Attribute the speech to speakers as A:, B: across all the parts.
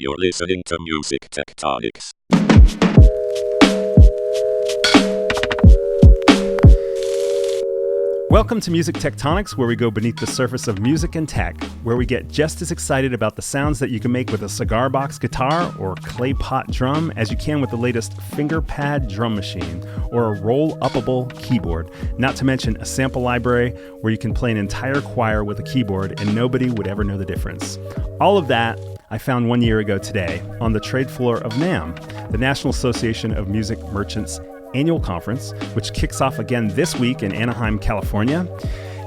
A: You're listening to Music Tectonics.
B: Welcome to Music Tectonics, where we go beneath the surface of music and tech, where we get just as excited about the sounds that you can make with a cigar box guitar or clay pot drum as you can with the latest finger pad drum machine or a roll-uppable keyboard, not to mention a sample library where you can play an entire choir with a keyboard and nobody would ever know the difference. All of that I found 1 year ago today on the trade floor of NAMM, the National Association of Music Merchants annual conference, which kicks off again this week in Anaheim, California.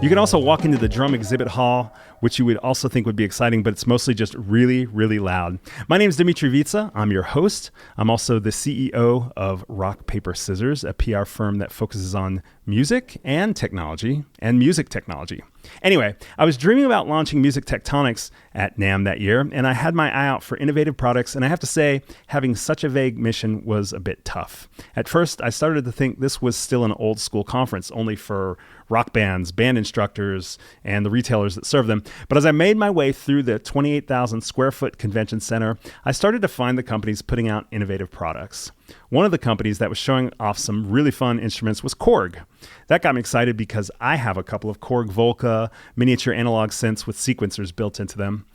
B: You can also walk into the drum exhibit hall, which you would also think would be exciting, but it's mostly just really, really loud. My name is Dimitri Vitsa. I'm your host. I'm also the CEO of Rock, Paper, Scissors, a PR firm that focuses on music and technology and music technology. Anyway, I was dreaming about launching Music Tectonics at NAMM that year, and I had my eye out for innovative products, and I have to say, having such a vague mission was a bit tough. At first, I started to think this was still an old school conference, only for rock bands, band instructors, and the retailers that serve them. But as I made my way through the 28,000 square foot convention center, I started to find the companies putting out innovative products. One of the companies that was showing off some really fun instruments was Korg. That got me excited because I have a couple of Korg Volca miniature analog synths with sequencers built into them.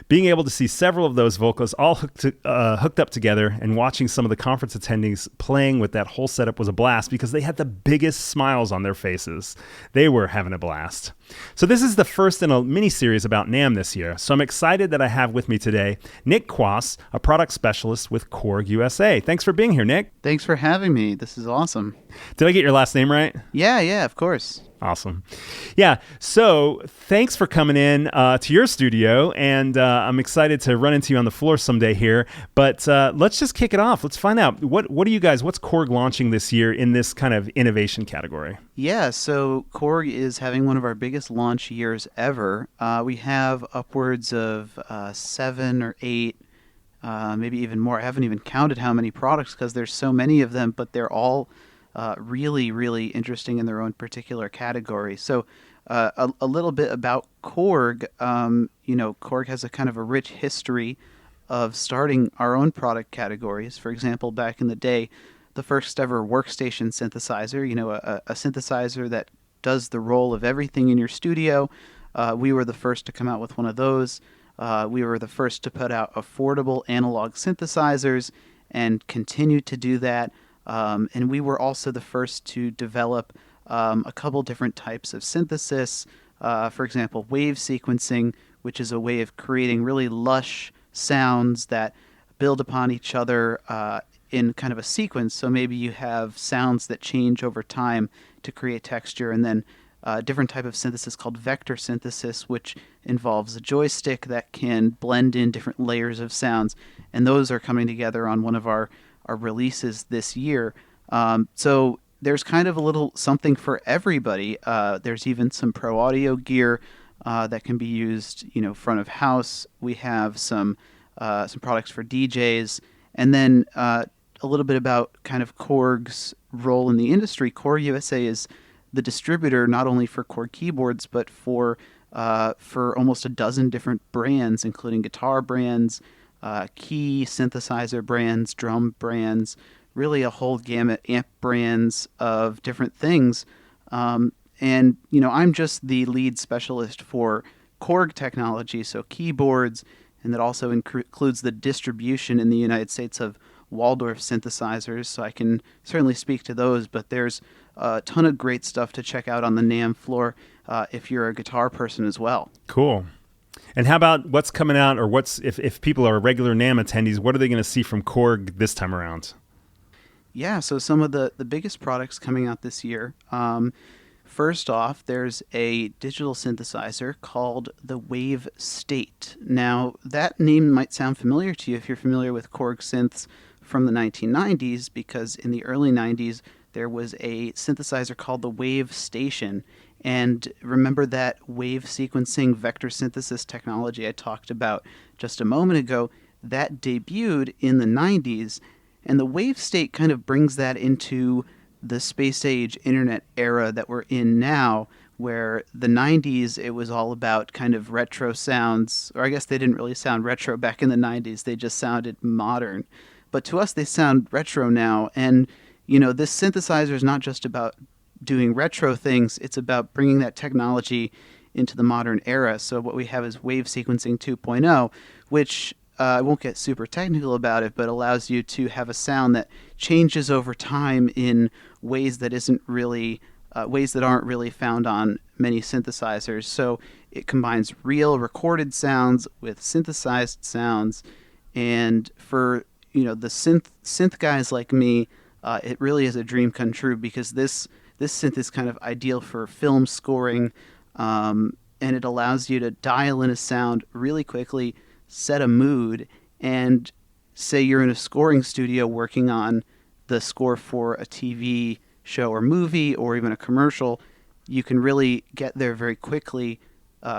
B: Being able to see several of those Volcas all hooked up together and watching some of the conference attendees playing with that whole setup was a blast because they had the biggest smiles on their faces. They were having a blast. So this is the first in a mini-series about NAMM this year. So I'm excited that I have with me today Nick Kwaś, a product specialist with Korg USA. Thanks for being here, Nick.
C: Thanks for having me. This is awesome.
B: Did I get your last name right?
C: Yeah, of course.
B: Awesome. Yeah, so thanks for coming in to your studio, and I'm excited to run into you on the floor someday here, but let's just kick it off. Let's find out, what's Korg launching this year in this kind of innovation category?
C: Yeah, so Korg is having one of our biggest launch years ever. We have upwards of 7 or 8, maybe even more. I haven't even counted how many products because there's so many of them, but they're all really, really interesting in their own particular category. So a little bit about Korg. Korg has a kind of a rich history of starting our own product categories. For example, back in the day, the first ever workstation synthesizer, a synthesizer that does the role of everything in your studio. We were the first to come out with one of those. We were the first to put out affordable analog synthesizers and continue to do that. And we were also the first to develop a couple different types of synthesis. For example, wave sequencing, which is a way of creating really lush sounds that build upon each other in kind of a sequence. So maybe you have sounds that change over time to create texture, and then a different type of synthesis called vector synthesis, which involves a joystick that can blend in different layers of sounds. And those are coming together on one of our releases this year. So there's kind of a little something for everybody. There's even some pro audio gear that can be used, front of house. We have some products for DJs, and then a little bit about kind of Korg's role in the industry. Korg USA is the distributor not only for Korg keyboards, but for almost a dozen different brands, including guitar brands, key synthesizer brands, drum brands, really a whole gamut, amp brands of different things. And I'm just the lead specialist for Korg technology, so keyboards, and that also includes the distribution in the United States of Waldorf synthesizers, so I can certainly speak to those, but there's a ton of great stuff to check out on the NAMM floor if you're a guitar person as well.
B: Cool. And how about what's coming out, or if people are regular NAMM attendees, what are they going to see from Korg this time around?
C: Yeah, so some of the biggest products coming out this year. First off, there's a digital synthesizer called the Wavestate. Now, that name might sound familiar to you if you're familiar with Korg synths from the 1990s, because in the early 90s, there was a synthesizer called the Wave Station. And remember that wave sequencing vector synthesis technology I talked about just a moment ago? That debuted in the 90s, and the Wavestate kind of brings that into the space age internet era that we're in now, where the 90s, it was all about kind of retro sounds, or I guess they didn't really sound retro back in the 90s. They just sounded modern. But to us, they sound retro now. And, this synthesizer is not just about doing retro things. It's about bringing that technology into the modern era. So what we have is wave sequencing 2.0, which I won't get super technical about it, but allows you to have a sound that changes over time in ways that aren't really found on many synthesizers. So it combines real recorded sounds with synthesized sounds, and for the synth guys like me, it really is a dream come true, because this synth is kind of ideal for film scoring, and it allows you to dial in a sound really quickly, set a mood, and say you're in a scoring studio working on the score for a TV show or movie or even a commercial. You can really get there very quickly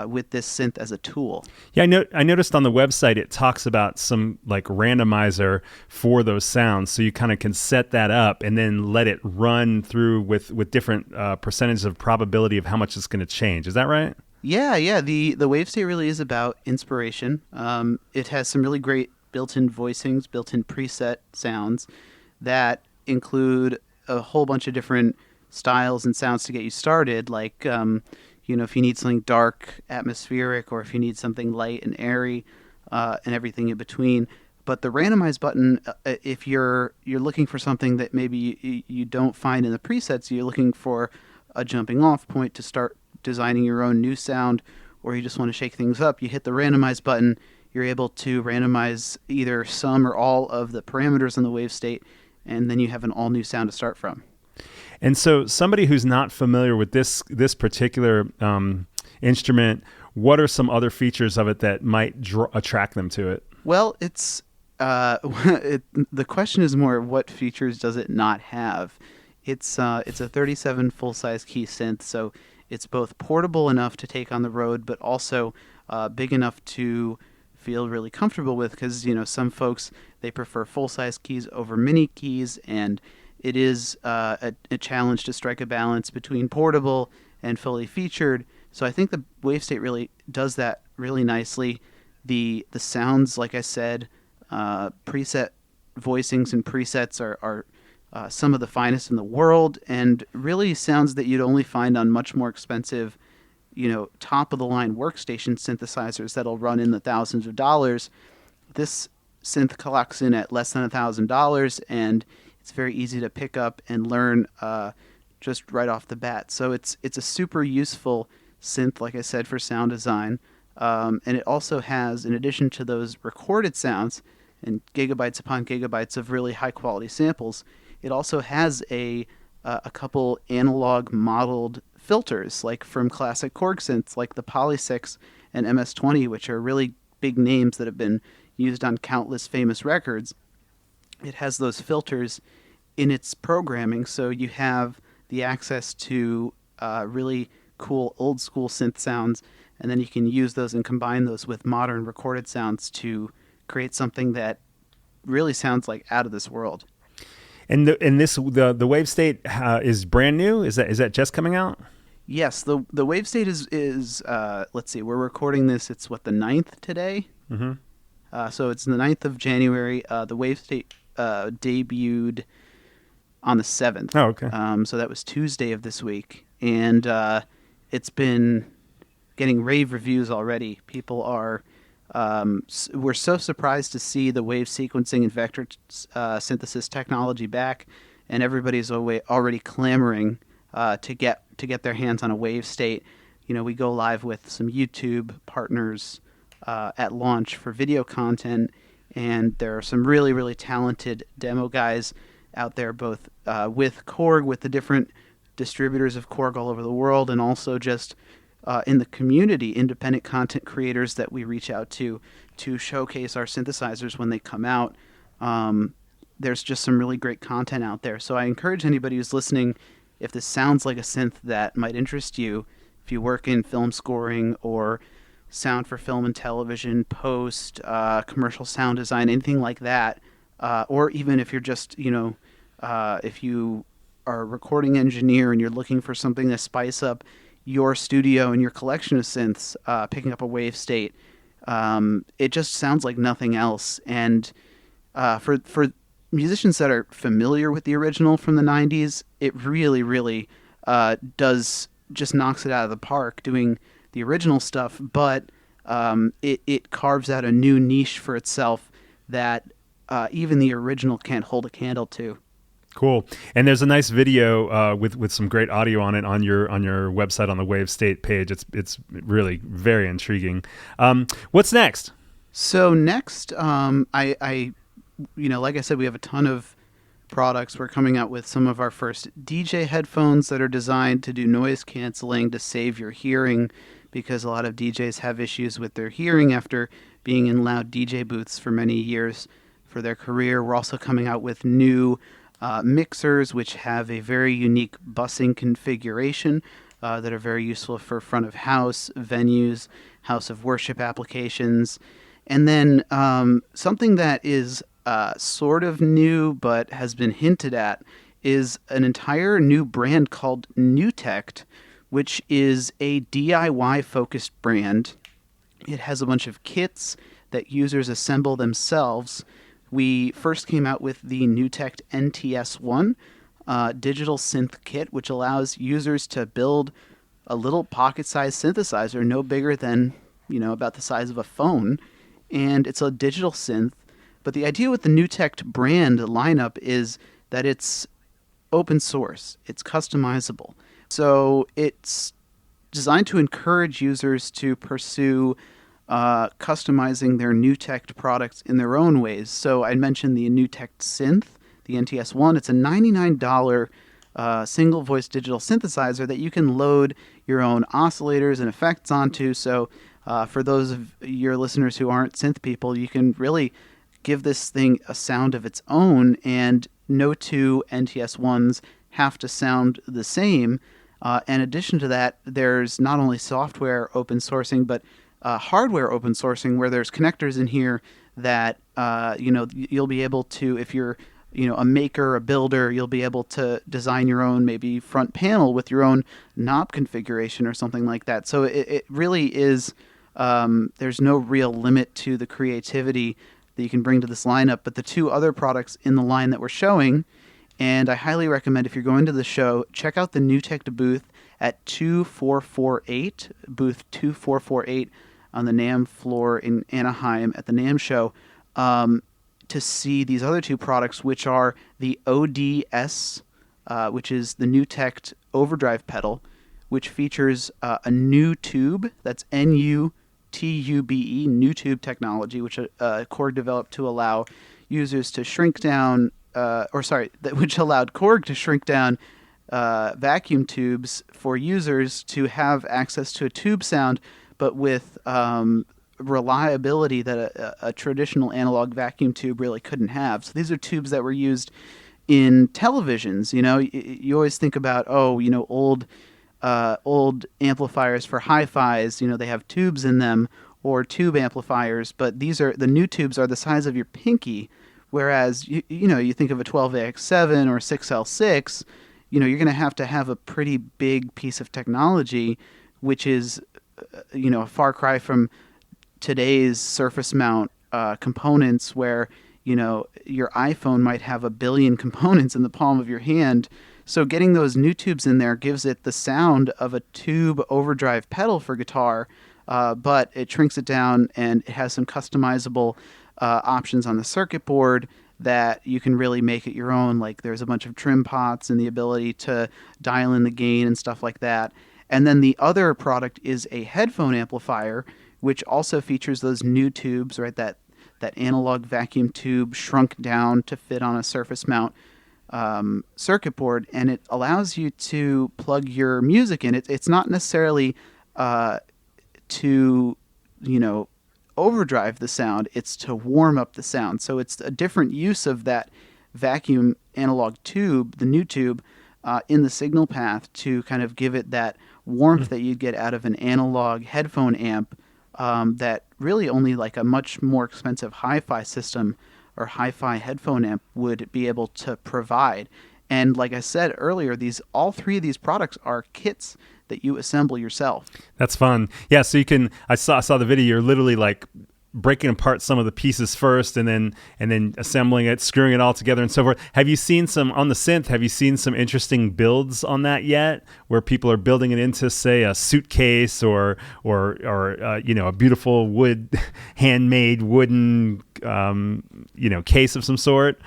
C: with this synth as a tool.
B: Yeah, I noticed on the website it talks about some like randomizer for those sounds, so you kind of can set that up and then let it run through with different percentages of probability of how much it's going to change. Is that right?
C: Yeah. The Wavestate really is about inspiration. It has some really great built-in voicings, built-in preset sounds that include a whole bunch of different styles and sounds to get you started. Like, if you need something dark, atmospheric, or if you need something light and airy, and everything in between. But the randomize button, if you're looking for something that maybe you don't find in the presets, you're looking for a jumping off point to start designing your own new sound, or you just want to shake things up, you hit the randomize button. You're able to randomize either some or all of the parameters in the wave state, and then you have an all new sound to start from.
B: And so somebody who's not familiar with this particular instrument, what are some other features of it that might attract them to it?
C: Well, it's the question is more, what features does it not have? It's a 37 full-size key synth, so it's both portable enough to take on the road, but also big enough to feel really comfortable with, because some folks, they prefer full-size keys over mini keys, and it is a challenge to strike a balance between portable and fully featured. So I think the Wavestate really does that really nicely. The sounds, like I said, preset voicings and presets are some of the finest in the world, and really sounds that you'd only find on much more expensive, top-of-the-line workstation synthesizers that'll run in the thousands of dollars. This synth clocks in at less than $1,000, and it's very easy to pick up and learn just right off the bat. So it's a super useful synth, like I said, for sound design. And it also has, in addition to those recorded sounds and gigabytes upon gigabytes of really high-quality samples, it also has a couple analog modeled filters, like from classic Korg synths, like the Poly 6 and MS-20, which are really big names that have been used on countless famous records. It has those filters in its programming, so you have the access to really cool old school synth sounds, and then you can use those and combine those with modern recorded sounds to create something that really sounds like out of this world.
B: And the Wavestate is brand new. Is that just coming out?
C: Yes, the Wavestate is let's see, we're recording this. It's the 9th today. Mm-hmm. So it's the 9th of January. The Wavestate debuted on the 7th.
B: Oh, okay.
C: So that was Tuesday of this week, and it's been getting rave reviews already. People are we're so surprised to see the wave sequencing and vector synthesis technology back, and everybody's already clamoring to get their hands on a Wavestate. We go live with some YouTube partners at launch for video content, and there are some really, really talented demo guys out there, both with Korg, with the different distributors of Korg all over the world, and also just in the community, independent content creators that we reach out to showcase our synthesizers when they come out. There's just some really great content out there. So I encourage anybody who's listening, if this sounds like a synth that might interest you, if you work in film scoring or sound for film and television, post, commercial sound design, anything like that, or even if you're just, if you are a recording engineer and you're looking for something to spice up your studio and your collection of synths, picking up a Wavestate, it just sounds like nothing else. And for musicians that are familiar with the original from the 90s, it really, really does just knocks it out of the park doing the original stuff, but it carves out a new niche for itself that even the original can't hold a candle to.
B: Cool. And there's a nice video with some great audio on it on your website on the Wavestate page. It's really very intriguing. What's next?
C: So next, I like I said, we have a ton of products. We're coming out with some of our first DJ headphones that are designed to do noise canceling to save your hearing, because a lot of DJs have issues with their hearing after being in loud DJ booths for many years for their career. We're also coming out with new mixers, which have a very unique busing configuration that are very useful for front of house venues, house of worship applications. And then something that is sort of new but has been hinted at is an entire new brand called Tekt, which is a DIY-focused brand. It has a bunch of kits that users assemble themselves. We first came out with the Tekt NTS1 digital synth kit, which allows users to build a little pocket-sized synthesizer, no bigger than, about the size of a phone. And it's a digital synth. But the idea with the Tekt brand lineup is that it's open source. It's customizable. So it's designed to encourage users to pursue customizing their Tekt products in their own ways. So I mentioned the Tekt synth, the NTS1. It's a $99 single voice digital synthesizer that you can load your own oscillators and effects onto. So for those of your listeners who aren't synth people, you can really give this thing a sound of its own, and no two NTS1s have to sound the same. In addition to that, there's not only software open sourcing, but hardware open sourcing, where there's connectors in here that you'll be able to, if you're a maker, a builder, you'll be able to design your own maybe front panel with your own knob configuration or something like that. So it really is, there's no real limit to the creativity that you can bring to this lineup. But the two other products in the line that we're showing, and I highly recommend if you're going to the show, check out the Tekt booth at 2448, booth 2448 on the NAMM floor in Anaheim at the NAMM Show, to see these other two products, which are the ODS, which is the Tekt overdrive pedal, which features a new tube, that's Nutube, Nutube technology, which Korg developed to allow users to shrink down, which allowed Korg to shrink down vacuum tubes for users to have access to a tube sound, but with reliability that a traditional analog vacuum tube really couldn't have. So these are tubes that were used in televisions. You always think about, old amplifiers for hi-fis, they have tubes in them, or tube amplifiers, but the new tubes are the size of your pinky, whereas you think of a 12AX7 or 6L6, you're going to have a pretty big piece of technology, which is a far cry from today's surface mount components, where your iPhone might have 1 billion components in the palm of your hand. So getting those new tubes in there gives it the sound of a tube overdrive pedal for guitar, but it shrinks it down, and it has some customizable options on the circuit board that you can really make it your own. Like there's a bunch of trim pots and the ability to dial in the gain and stuff like that. And then the other product is a headphone amplifier, which also features those new tubes, right? That analog vacuum tube shrunk down to fit on a surface mount circuit board, and it allows you to plug your music in. It's not necessarily to overdrive the sound, it's to warm up the sound. So it's a different use of that vacuum analog tube, the new tube, in the signal path to kind of give it that warmth that you'd get out of an analog headphone amp, that really only like a much more expensive hi-fi system or hi-fi headphone amp would be able to provide. And like I said earlier, all three of these products are kits that you assemble yourself.
B: That's fun. Yeah, so you can. I saw the video. You're literally like breaking apart some of the pieces first, and then assembling it, screwing it all together, and so forth. Have you seen some on the synth? Have you seen some interesting builds on that yet, where people are building it into, say, a suitcase or a beautiful handmade wooden case of some sort?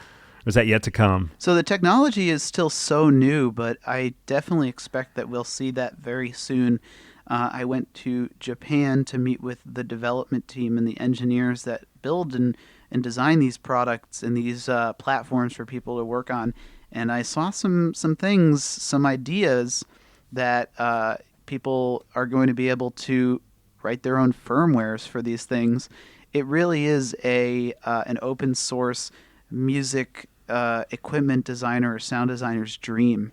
B: Or is that yet to come?
C: So the technology is still so new, but I definitely expect that we'll see that very soon. I went to Japan to meet with the development team and the engineers that build and design these products and these platforms for people to work on. And I saw some things, some ideas that people are going to be able to write their own firmwares for these things. It really is an open source music equipment designer or sound designer's dream.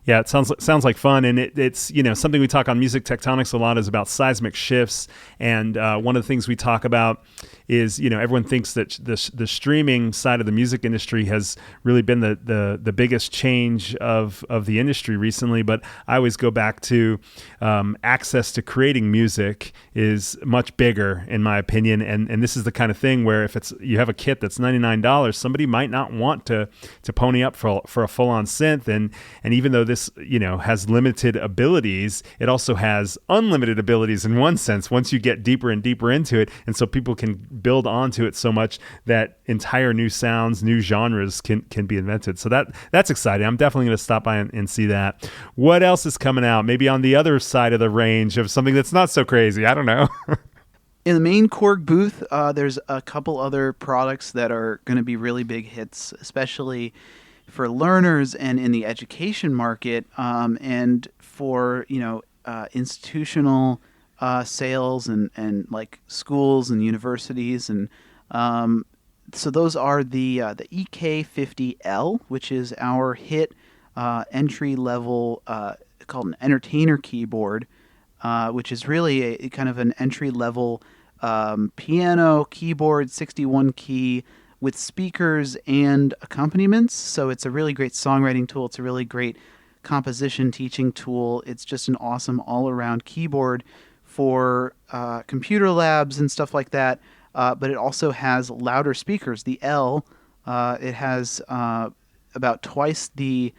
B: Yeah, it sounds like fun, and it's something we talk on Music Tectonics a lot is about seismic shifts, and one of the things we talk about is everyone thinks that the streaming side of the music industry has really been the biggest change of the industry recently, but I always go back to access to creating music is much bigger in my opinion, and this is the kind of thing where if you have a kit that's $99, somebody might not want to pony up for a full-on synth, and even though this has limited abilities, it also has unlimited abilities in one sense once you get deeper and deeper into it, and so people can build onto it so much that entire new sounds, new genres can be invented. So that's exciting. I'm definitely going to stop by and see that. What else is coming out? Maybe on the other side of the range of something that's not so crazy. I don't know.
C: In the main Korg booth, there's a couple other products that are going to be really big hits, especially for learners and in the education market, and for institutional sales and like schools and universities, and so those are the EK50L, which is our hit entry level called an entertainer keyboard, which is really a kind of an entry level piano keyboard, 61 key with speakers and accompaniments. So it's a really great songwriting tool. It's a really great composition teaching tool. It's just an awesome all-around keyboard for computer labs and stuff like that. But it also has louder speakers. The L, it has about twice the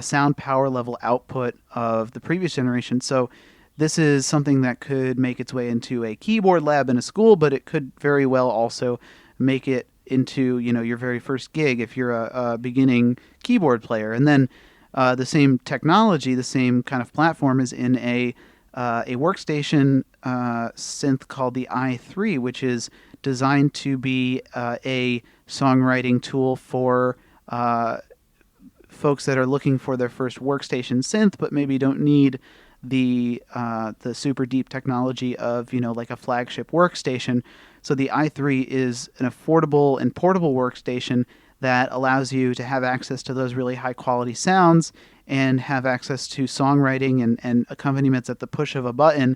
C: sound power level output of the previous generation. So this is something that could make its way into a keyboard lab in a school, but it could very well also make it into your very first gig if you're a beginning keyboard player. And then the same technology, the same kind of platform is in a workstation synth called the i3, which is designed to be a songwriting tool for folks that are looking for their first workstation synth, but maybe don't need the super deep technology of like a flagship workstation. So the i3 is an affordable and portable workstation that allows you to have access to those really high quality sounds and have access to songwriting and accompaniments at the push of a button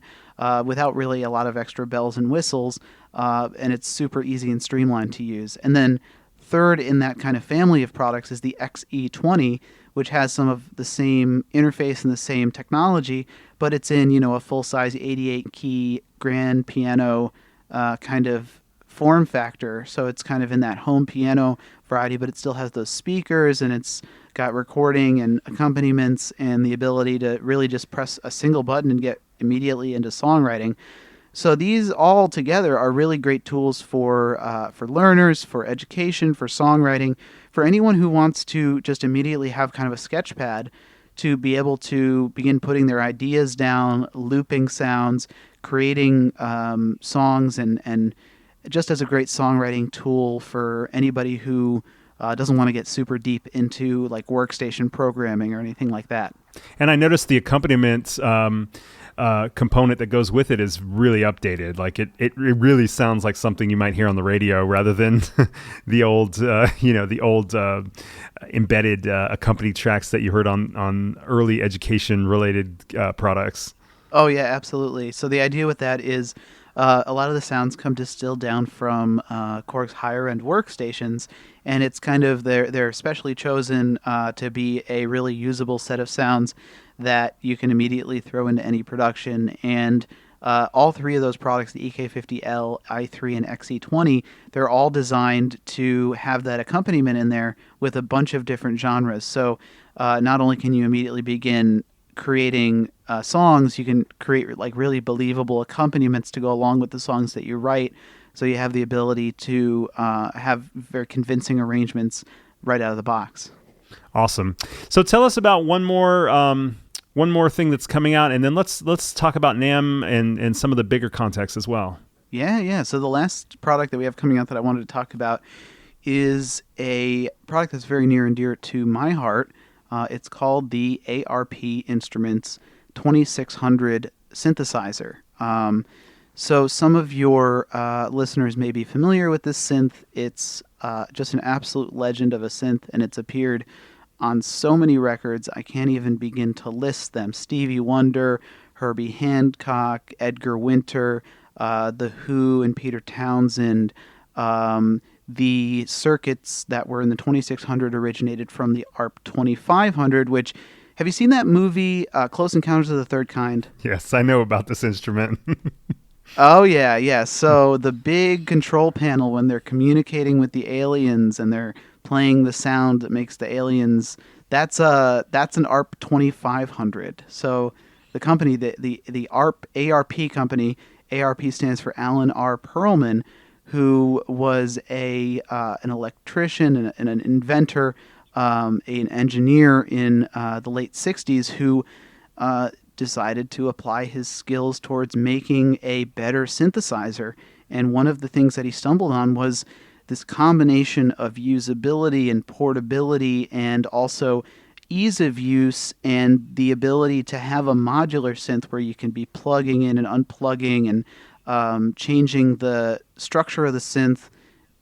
C: without really a lot of extra bells and whistles, and it's super easy and streamlined to use. And then third in that kind of family of products is the XE20, which has some of the same interface and the same technology, but it's in a full-size 88-key grand piano kind of form factor. So it's kind of in that home piano variety, but it still has those speakers, and it's got recording and accompaniments and the ability to really just press a single button and get immediately into songwriting. So these all together are really great tools for learners, for education, for songwriting, for anyone who wants to just immediately have kind of a sketch pad to be able to begin putting their ideas down, looping sounds, creating songs, and just as a great songwriting tool for anybody who doesn't want to get super deep into like workstation programming or anything like that.
B: And I noticed the accompaniment component that goes with it is really updated. Like it really sounds like something you might hear on the radio rather than the old embedded accompany tracks that you heard on early education related products.
C: Oh yeah, absolutely. So the idea with that is a lot of the sounds come distilled down from Korg's higher end workstations, and it's kind of they're specially chosen to be a really usable set of sounds that you can immediately throw into any production. And all three of those products, the EK50L, i3, and XE20, they're all designed to have that accompaniment in there with a bunch of different genres. So not only can you immediately begin creating songs, you can create like really believable accompaniments to go along with the songs that you write. So you have the ability to have very convincing arrangements right out of the box.
B: Awesome. So tell us about one more thing that's coming out, and then let's talk about NAMM and some of the bigger contexts as well.
C: Yeah. So the last product that we have coming out that I wanted to talk about is a product that's very near and dear to my heart. It's called the ARP Instruments 2600 synthesizer. So some of your listeners may be familiar with this synth. It's just an absolute legend of a synth, and it's appeared on so many records, I can't even begin to list them. Stevie Wonder, Herbie Hancock, Edgar Winter, The Who, and Pete Townsend. The circuits that were in the 2600 originated from the ARP 2500, which, have you seen that movie, Close Encounters of the Third Kind?
B: Yes, I know about this instrument.
C: Oh, yeah. So the big control panel when they're communicating with the aliens and they're playing the sound that makes the aliens, that's an ARP 2500. So the company, the ARP company, ARP stands for Alan R. Perlman, who was an electrician and an inventor, an engineer in the late 60s who decided to apply his skills towards making a better synthesizer. And one of the things that he stumbled on was this combination of usability and portability and also ease of use and the ability to have a modular synth where you can be plugging in and unplugging and changing the structure of the synth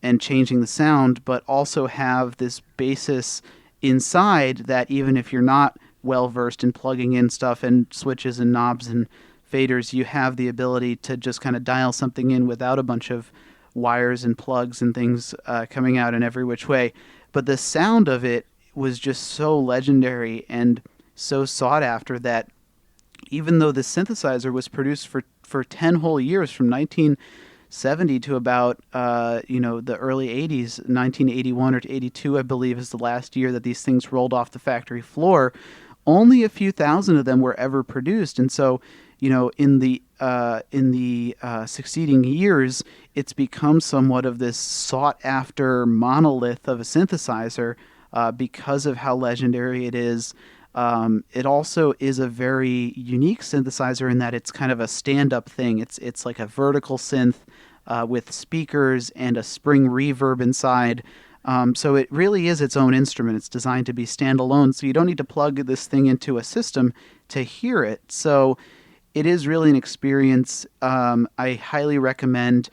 C: and changing the sound, but also have this basis inside that even if you're not well versed in plugging in stuff and switches and knobs and faders, you have the ability to just kind of dial something in without a bunch of wires and plugs and things coming out in every which way. But the sound of it was just so legendary and so sought after that even though the synthesizer was produced for 10 whole years from 1970 to about the early 80s, 1981 or to 82, I believe, is the last year that these things rolled off the factory floor. Only a few thousand of them were ever produced, and so in the succeeding years, it's become somewhat of this sought-after monolith of a synthesizer because of how legendary it is. It also is a very unique synthesizer in that it's kind of a stand-up thing. It's like a vertical synth with speakers and a spring reverb inside. So it really is its own instrument. It's designed to be standalone, so you don't need to plug this thing into a system to hear it. So it is really an experience. I highly recommend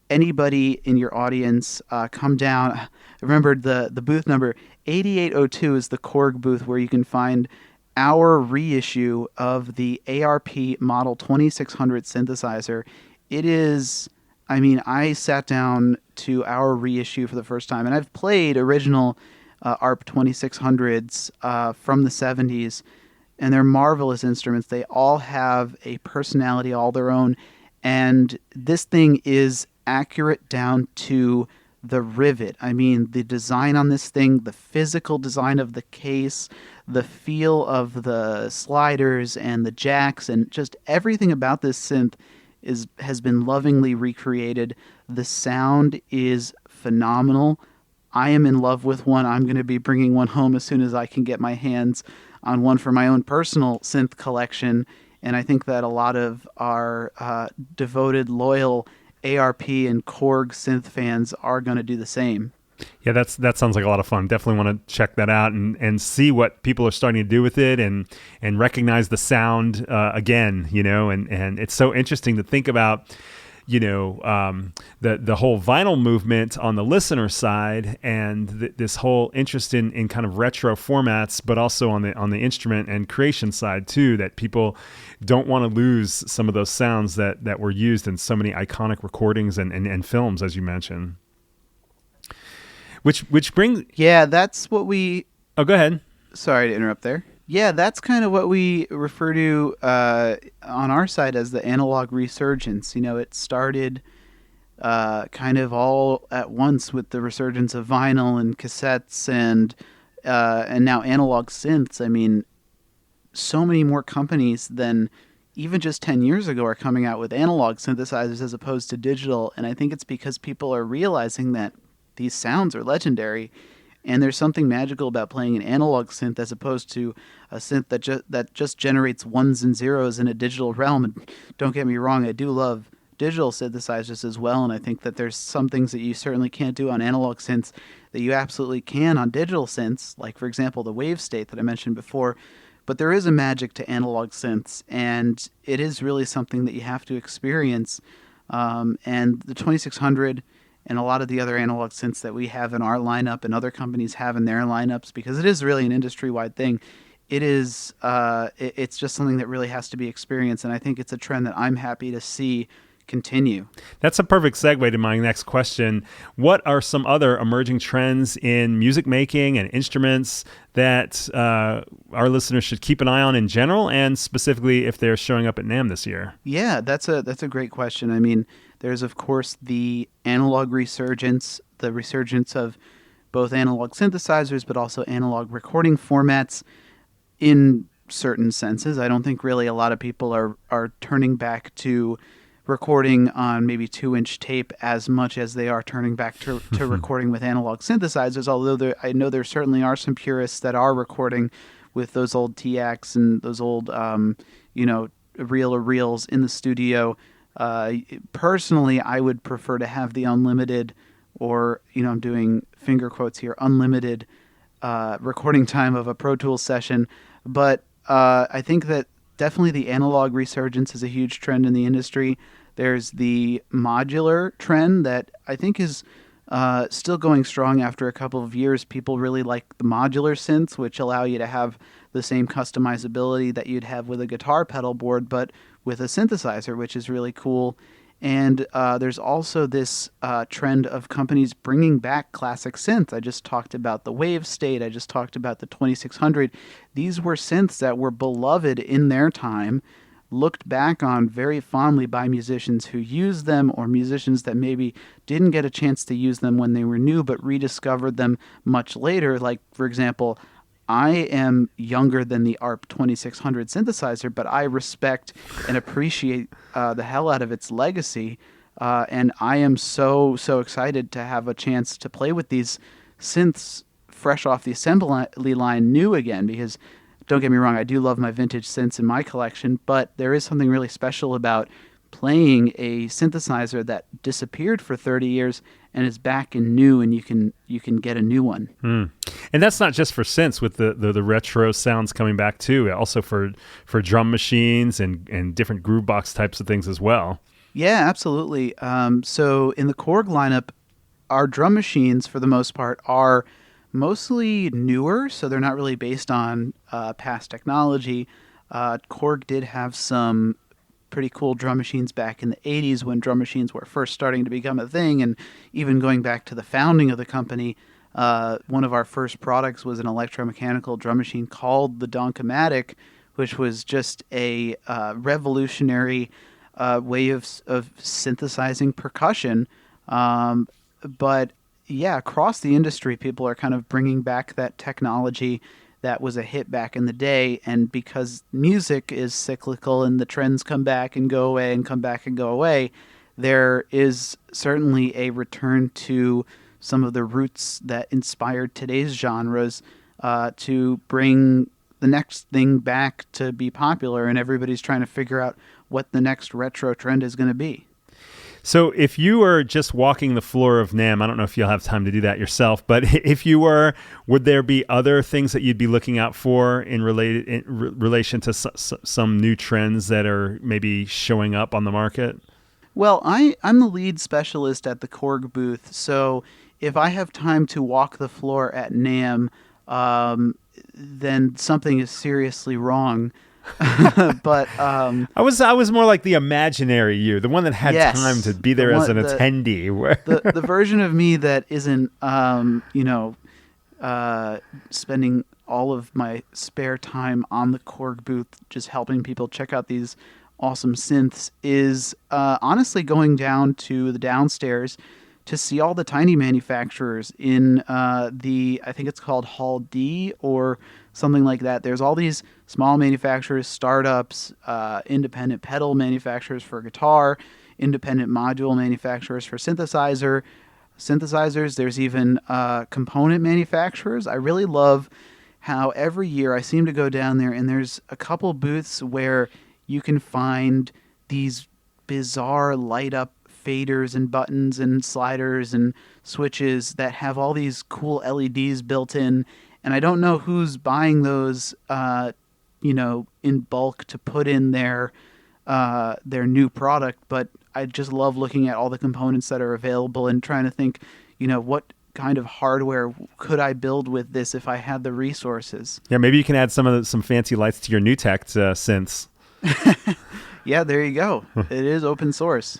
C: anybody in your audience come down. Remember the booth number 8802 is the Korg booth where you can find our reissue of the ARP Model 2600 synthesizer. It is, I sat down to our reissue for the first time, and I've played original ARP 2600s from the 70s, and they're marvelous instruments. They all have a personality all their own, and this thing is accurate down to the rivet. The design on this thing, the physical design of the case, the feel of the sliders and the jacks, and just everything about this synth has been lovingly recreated. The sound is phenomenal. I am in love with one. I'm going to be bringing one home as soon as I can get my hands on one for my own personal synth collection, and I think that a lot of our devoted, loyal ARP and Korg synth fans are going to do the same.
B: Yeah, that sounds like a lot of fun. Definitely want to check that out and see what people are starting to do with it and recognize the sound again, and it's so interesting to think about. the whole vinyl movement on the listener side, and this whole interest in kind of retro formats, but also on the instrument and creation side too, that people don't want to lose some of those sounds that were used in so many iconic recordings and films, as you mentioned. Which brings...
C: Yeah, that's what we...
B: Oh, go ahead.
C: Sorry to interrupt there. Yeah, that's kind of what we refer to on our side as the analog resurgence. It started kind of all at once with the resurgence of vinyl and cassettes and now analog synths. I mean, so many more companies than even just 10 years ago are coming out with analog synthesizers as opposed to digital. And I think it's because people are realizing that these sounds are legendary. And there's something magical about playing an analog synth as opposed to a synth that just generates ones and zeros in a digital realm. And don't get me wrong, I do love digital synthesizers as well, and I think that there's some things that you certainly can't do on analog synths that you absolutely can on digital synths, like, for example, the Wavestate that I mentioned before. But there is a magic to analog synths, and it is really something that you have to experience. And the 2600... and a lot of the other analog synths that we have in our lineup and other companies have in their lineups, because it is really an industry-wide thing. It's just something that really has to be experienced, and I think it's a trend that I'm happy to see continue.
B: That's a perfect segue to my next question. What are some other emerging trends in music making and instruments that our listeners should keep an eye on in general, and specifically if they're showing up at NAMM this year?
C: Yeah, that's a great question. I mean, there's, of course, the analog resurgence, the resurgence of both analog synthesizers, but also analog recording formats in certain senses. I don't think really a lot of people are turning back to recording on maybe 2-inch tape as much as they are turning back to recording with analog synthesizers, although I know there certainly are some purists that are recording with those old TX and those old, reels in the studio. Personally, I would prefer to have the unlimited, or, I'm doing finger quotes here, unlimited recording time of a Pro Tools session. But I think that definitely the analog resurgence is a huge trend in the industry. There's the modular trend that I think is still going strong after a couple of years. People really like the modular synths, which allow you to have the same customizability that you'd have with a guitar pedal board, but with a synthesizer, which is really cool. And there's also this trend of companies bringing back classic synths. I just talked about the Wavestate. I just talked about the 2600. These were synths that were beloved in their time, looked back on very fondly by musicians who used them, or musicians that maybe didn't get a chance to use them when they were new, but rediscovered them much later. Like, for example, I am younger than the ARP 2600 synthesizer, but I respect and appreciate the hell out of its legacy. And I am so excited to have a chance to play with these synths fresh off the assembly line new again, because don't get me wrong, I do love my vintage synths in my collection, but there is something really special about playing a synthesizer that disappeared for 30 years and is back and new, and you can get a new one.
B: And that's not just for synths, with the retro sounds coming back too, also for drum machines and different groovebox types of things as well.
C: Yeah, absolutely. So in the Korg lineup, our drum machines, for the most part, are mostly newer, so they're not really based on past technology. Korg did have some pretty cool drum machines back in the 80s when drum machines were first starting to become a thing, and even going back to the founding of the company, one of our first products was an electromechanical drum machine called the Donkomatic, which was just a revolutionary way of synthesizing percussion. But yeah, across the industry, people are kind of bringing back that technology that was a hit back in the day. And because music is cyclical and the trends come back and go away and come back and go away, there is certainly a return to some of the roots that inspired today's genres to bring the next thing back to be popular. And everybody's trying to figure out what the next retro trend is going to be.
B: So if you were just walking the floor of NAMM, I don't know if you'll have time to do that yourself, but if you were, would there be other things that you'd be looking out for in relation to some new trends that are maybe showing up on the market?
C: Well, I'm the lead specialist at the Korg booth, so if I have time to walk the floor at NAMM, then something is seriously wrong. But
B: I was more like the imaginary you, the one that had
C: yes,
B: time to be there as an attendee.
C: The version of me that isn't, spending all of my spare time on the Korg booth just helping people check out these awesome synths is honestly going down to the downstairs to see all the tiny manufacturers in I think it's called Hall D or something like that. There's all these small manufacturers, startups, independent pedal manufacturers for guitar, independent module manufacturers for synthesizers. There's even component manufacturers. I really love how every year I seem to go down there and there's a couple booths where you can find these bizarre light up faders and buttons and sliders and switches that have all these cool LEDs built in. And I don't know who's buying those, in bulk to put in their new product, but I just love looking at all the components that are available and trying to think, what kind of hardware could I build with this if I had the resources?
B: Yeah, maybe you can add some fancy lights to your new Tekt synths.
C: Yeah, there you go. It is open source.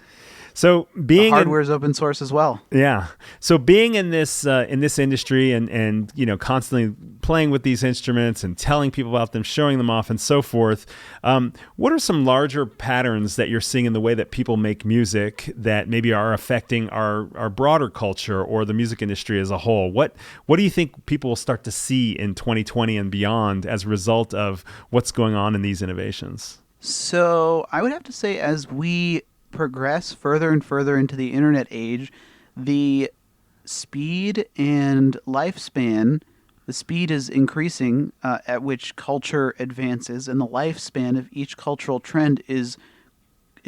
B: So being
C: the hardware is open source as well.
B: Yeah. So being in this industry and constantly playing with these instruments and telling people about them, showing them off, and so forth. What are some larger patterns that you're seeing in the way that people make music that maybe are affecting our broader culture or the music industry as a whole? What do you think people will start to see in 2020 and beyond as a result of what's going on in these innovations?
C: So I would have to say, as we progress further and further into the internet age, the speed and lifespan, the speed is increasing at which culture advances, and the lifespan of each cultural trend is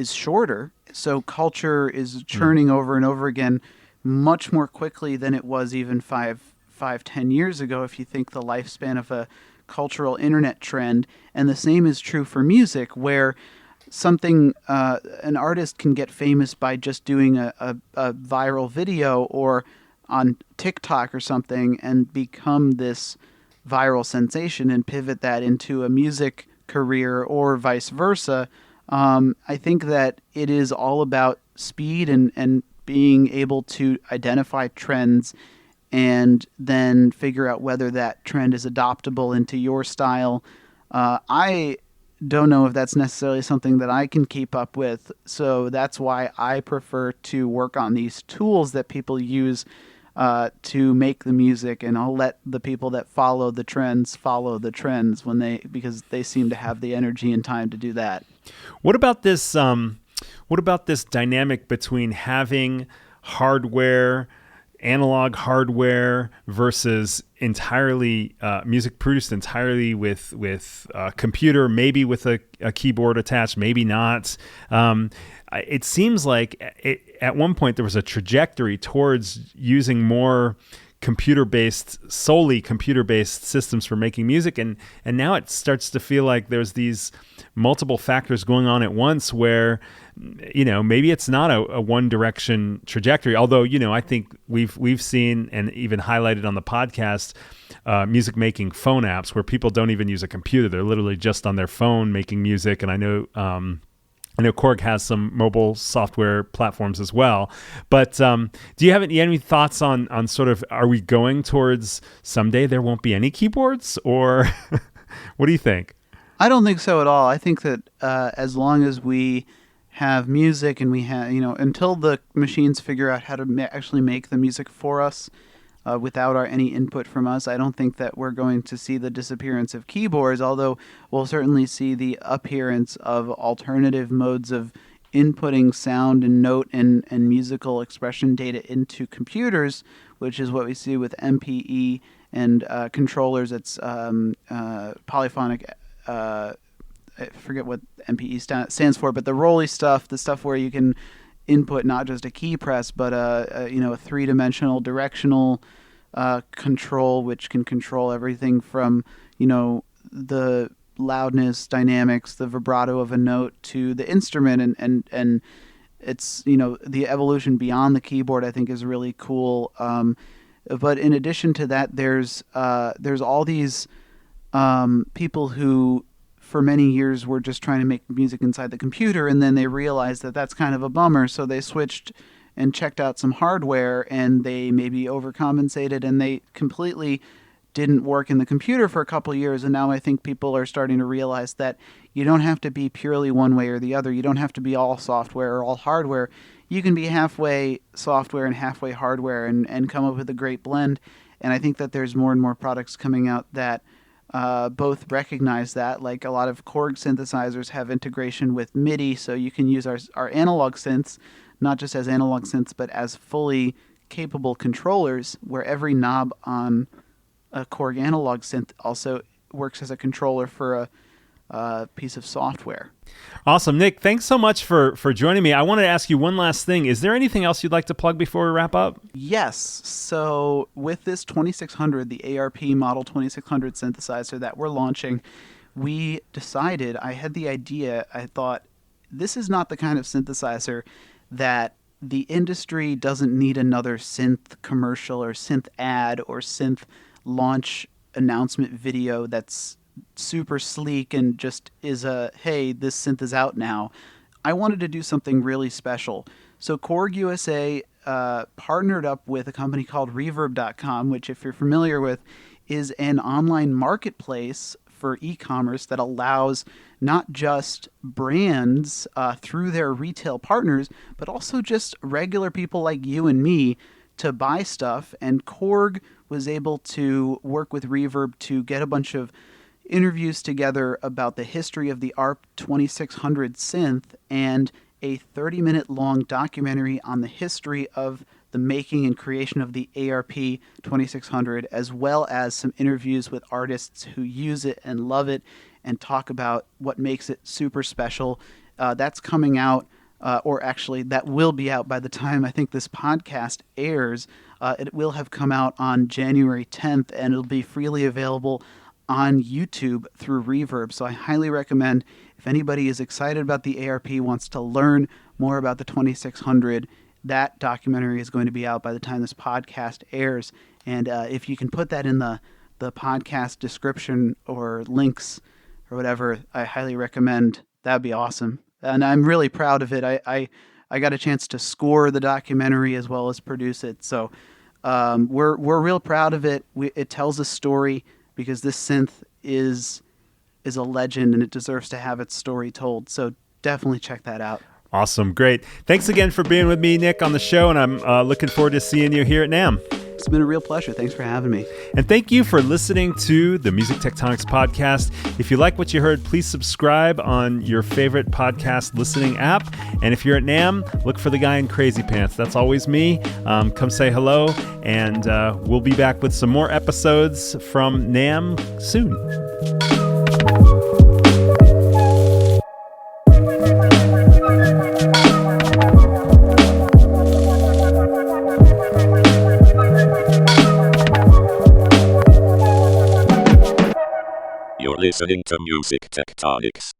C: shorter. So culture is churning over and over again much more quickly than it was even 10 years ago, if you think the lifespan of a cultural internet trend. And the same is true for music, where something an artist can get famous by just doing a viral video or on TikTok or something and become this viral sensation and pivot that into a music career or vice versa. I think that it is all about speed and being able to identify trends and then figure out whether that trend is adoptable into your style. I don't know if that's necessarily something that I can keep up with, so that's why I prefer to work on these tools that people use to make the music, and I'll let the people that follow the trends because they seem to have the energy and time to do that.
B: What about this dynamic between having hardware, analog hardware versus entirely music produced entirely with computer, maybe with a keyboard attached, maybe not. It seems like at one point there was a trajectory towards using more solely computer-based systems for making music, and now it starts to feel like there's these multiple factors going on at once where maybe it's not a one direction trajectory, although I think we've seen and even highlighted on the podcast music making phone apps where people don't even use a computer, they're literally just on their phone making music. And I know Korg has some mobile software platforms as well. But do you have any thoughts on sort of, are we going towards someday there won't be any keyboards, or what do you think?
C: I don't think so at all. I think that as long as we have music and we have, until the machines figure out how to actually make the music for us without any input from us, I don't think that we're going to see the disappearance of keyboards, although we'll certainly see the appearance of alternative modes of inputting sound and note and musical expression data into computers, which is what we see with MPE and controllers. It's polyphonic. I forget what MPE stands for, but the rolly stuff, the stuff where you can input not just a key press, but a three-dimensional directional control, which can control everything from the loudness, dynamics, the vibrato of a note to the instrument, and it's, the evolution beyond the keyboard, I think, is really cool. But in addition to that, there's all these people who for many years were just trying to make music inside the computer, and then they realized that that's kind of a bummer, so they switched and checked out some hardware, and they maybe overcompensated, and they completely didn't work in the computer for a couple of years. And now I think people are starting to realize that you don't have to be purely one way or the other. You don't have to be all software or all hardware. You can be halfway software and halfway hardware and come up with a great blend. And I think that there's more and more products coming out that both recognize that. Like a lot of Korg synthesizers have integration with MIDI, so you can use our analog synths, not just as analog synths, but as fully capable controllers, where every knob on a Korg analog synth also works as a controller for a piece of software.
B: Awesome. Nick, thanks so much for joining me. I wanted to ask you one last thing. Is there anything else you'd like to plug before we wrap up?
C: Yes. So with this 2600, the ARP Model 2600 synthesizer that we're launching, we decided, I had the idea, I thought, this is not the kind of synthesizer that the industry doesn't need another synth commercial or synth ad or synth launch announcement video that's super sleek and just is hey, this synth is out now. I wanted to do something really special. So Korg USA partnered up with a company called Reverb.com, which, if you're familiar with, is an online marketplace for e-commerce that allows not just brands through their retail partners, but also just regular people like you and me to buy stuff. And Korg was able to work with Reverb to get a bunch of interviews together about the history of the ARP 2600 synth and a 30-minute long documentary on the history of the making and creation of the ARP 2600, as well as some interviews with artists who use it and love it and talk about what makes it super special. That's coming out, or actually that will be out by the time I think this podcast airs. It will have come out on January 10th, and it'll be freely available on YouTube through Reverb. So I highly recommend, if anybody is excited about the ARP, wants to learn more about the 2600, that documentary is going to be out by the time this podcast airs. And if you can put that in the podcast description or links or whatever, I highly recommend. That would be awesome. And I'm really proud of it. I got a chance to score the documentary as well as produce it. So we're real proud of it. It tells a story, because this synth is a legend and it deserves to have its story told. So definitely check that out.
B: Awesome. Great. Thanks again for being with me, Nick, on the show, and I'm looking forward to seeing you here at NAMM.
C: It's been a real pleasure. Thanks for having me.
B: And thank you for listening to the Music Tectonics podcast. If you like what you heard, please subscribe on your favorite podcast listening app. And if you're at NAMM, look for the guy in crazy pants. That's always me. Come say hello, and we'll be back with some more episodes from NAMM soon.
A: You're listening to Music Tectonics.